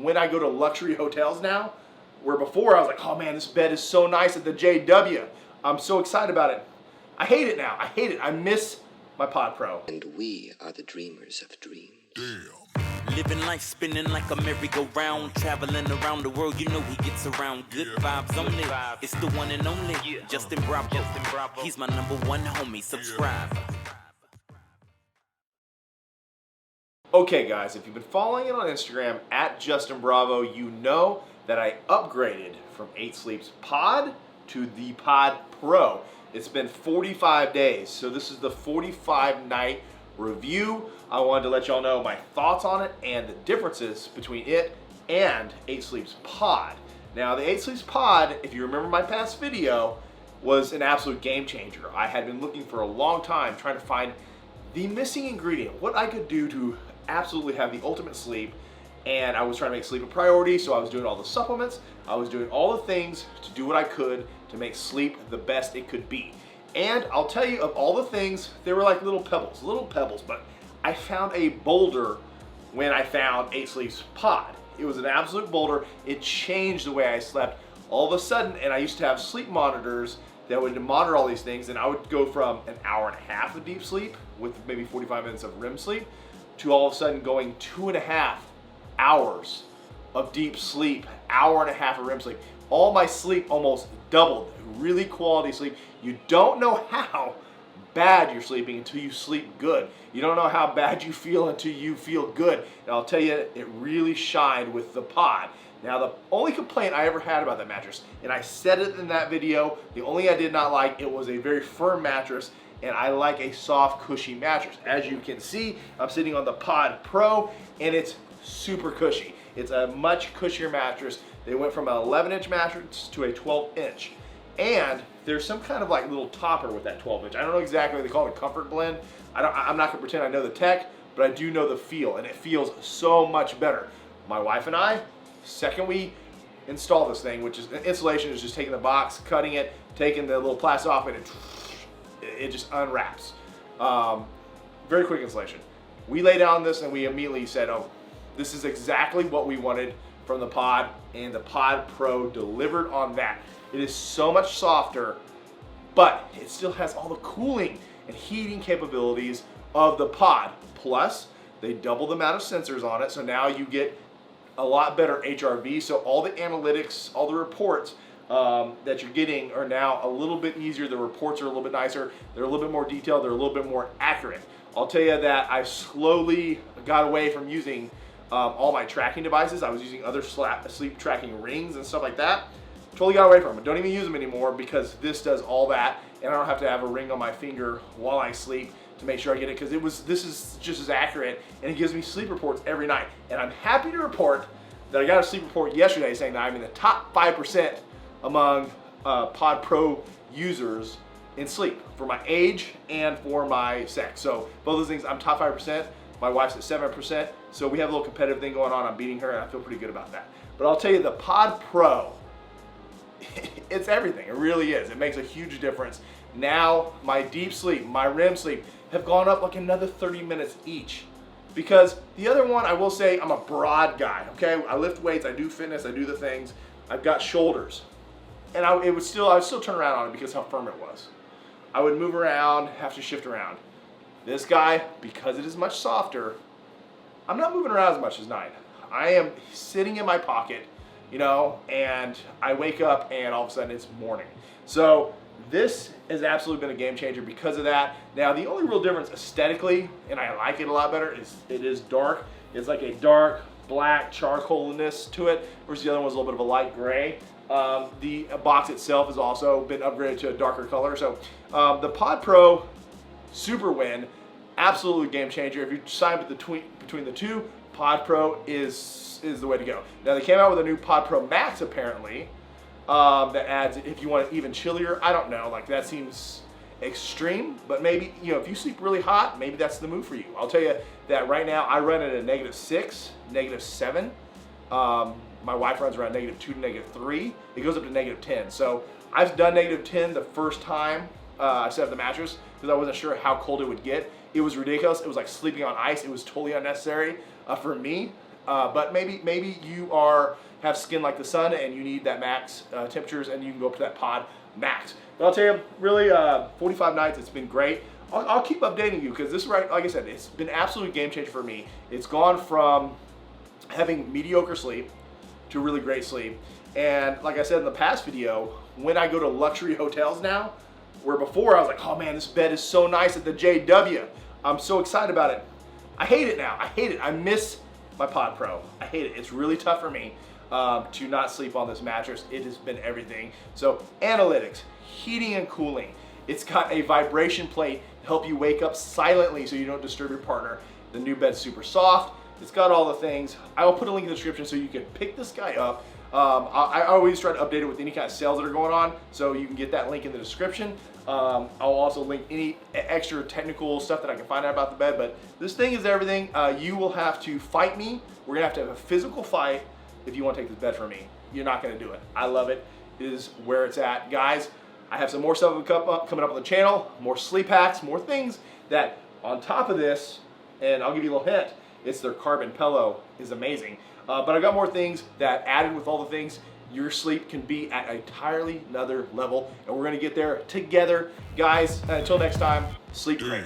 when I go to luxury hotels now, where before I was like, oh man, this bed is so nice at the JW. I'm so excited about it. I hate it now. I hate it. I miss my Pod Pro. And we are the dreamers of dreams. Damn. Living life spinning like a merry-go-round, traveling around the world, you know he gets around. Good vibes only, it's the one and only, Justin Bravo. He's my number one homie, subscribe. Okay guys, if you've been following it on Instagram at Justin Bravo, you know that I upgraded from 8 Sleep's Pod to the Pod Pro. It's been 45 days, so this is the 45-night review. I wanted to let y'all know my thoughts on it and the differences between it and 8 Sleep's Pod. Now, the 8 Sleep's Pod, if you remember my past video, was an absolute game changer. I had been looking for a long time trying to find the missing ingredient, what I could do to absolutely have the ultimate sleep, and I was trying to make sleep a priority, so I was doing all the supplements, I was doing all the things to do what I could to make sleep the best it could be. And I'll tell you, of all the things, they were like little pebbles, but I found a boulder when I found 8 Sleep's Pod. It was an absolute boulder. It changed the way I slept all of a sudden, and I used to have sleep monitors that would monitor all these things, and I would go from an hour and a half of deep sleep with maybe 45 minutes of REM sleep to all of a sudden going 2.5 hours of deep sleep, hour and a half of REM sleep. All my sleep almost doubled, really quality sleep. You don't know how bad you're sleeping until you sleep good. You don't know how bad you feel until you feel good. And I'll tell you, it really shined with the Pod. Now, the only complaint I ever had about that mattress, and I said it in that video, the only I did not like, it was a very firm mattress, and I like a soft, cushy mattress. As you can see, I'm sitting on the Pod Pro, and it's super cushy. It's a much cushier mattress. They went from an 11-inch mattress to a 12-inch. And there's some kind of like little topper with that 12-inch. I don't know exactly what they call it, a comfort blend. I'm not gonna pretend I know the tech, but I do know the feel, and it feels so much better. My wife and I, second we install this thing, which is installation, is just taking the box, cutting it, taking the little plastic off, and it just unwraps. Very quick installation. We lay down this and we immediately said, oh, this is exactly what we wanted from the Pod, and the Pod Pro delivered on that. It is so much softer, but it still has all the cooling and heating capabilities of the Pod. Plus, they double the amount of sensors on it, so now you get a lot better HRV, so all the analytics, all the reports that you're getting are now a little bit easier. The reports are a little bit nicer, they're a little bit more detailed, they're a little bit more accurate. I'll tell you that I slowly got away from using all my tracking devices. I was using other sleep tracking rings and stuff like that. Totally got away from them. Don't even use them anymore because this does all that, and I don't have to have a ring on my finger while I sleep to make sure I get it, because this is just as accurate, and it gives me sleep reports every night. And I'm happy to report that I got a sleep report yesterday saying that I'm in the top 5% among Pod Pro users in sleep for my age and for my sex. So both those things, I'm top 5%. My wife's at 7%. So we have a little competitive thing going on. I'm beating her, and I feel pretty good about that. But I'll tell you, the Pod Pro, it's everything. It really is. It makes a huge difference. Now my deep sleep, my REM sleep have gone up like another 30 minutes each. Because the other one, I will say, I'm a broad guy, okay? I lift weights, I do fitness, I do the things. I've got shoulders. And I would still turn around on it because how firm it was. I would move around, have to shift around. This guy, because it is much softer, I'm not moving around as much as 9. I am sitting in my pocket, you know, and I wake up and all of a sudden it's morning. So this has absolutely been a game changer because of that. Now, the only real difference aesthetically, and I like it a lot better, is it is dark. It's like a dark black charcoalness to it, whereas the other one's a little bit of a light gray. The box itself has also been upgraded to a darker color. So the Pod Pro Super Win, absolutely game changer. If you decide between the two, Pod Pro is the way to go. Now, they came out with a new Pod Pro Max apparently, that adds, if you want it even chillier, I don't know, like that seems extreme, but maybe, you know, if you sleep really hot, maybe that's the move for you. I'll tell you that right now I run at a -6, -7. My wife runs around -2 to -3. It goes up to -10. So I've done -10 the first time I set up the mattress because I wasn't sure how cold it would get. It was ridiculous. It was like sleeping on ice. It was totally unnecessary for me. but maybe you have skin like the sun and you need that max temperatures, and you can go up to that pod max. But I'll tell you, really, 45 nights, it's been great. I'll keep updating you because this, right, like I said, it's been absolute game changer for me. It's gone from having mediocre sleep to really great sleep. And like I said in the past video, when I go to luxury hotels now, where before I was like, oh man, this bed is so nice at the JW. I'm so excited about it. I hate it now. I hate it. I miss my Pod Pro. I hate it. It's really tough for me to not sleep on this mattress. It has been everything. So analytics, heating and cooling. It's got a vibration plate to help you wake up silently so you don't disturb your partner. The new bed's super soft. It's got all the things. I will put a link in the description so you can pick this guy up. I always try to update it with any kind of sales that are going on, so you can get that link in the description. I'll also link any extra technical stuff that I can find out about the bed, but this thing is everything. You will have to fight me. We're gonna have to have a physical fight if you want to take this bed from me. You're not gonna do it. I love it. It is where it's at. Guys, I have some more stuff coming up on the channel, more sleep hacks, more things that on top of this, and I'll give you a little hint, it's their carbon pillow is amazing. But I've got more things that added with all the things, your sleep can be at an entirely another level, and we're gonna get there together. Guys, until next time, sleep great.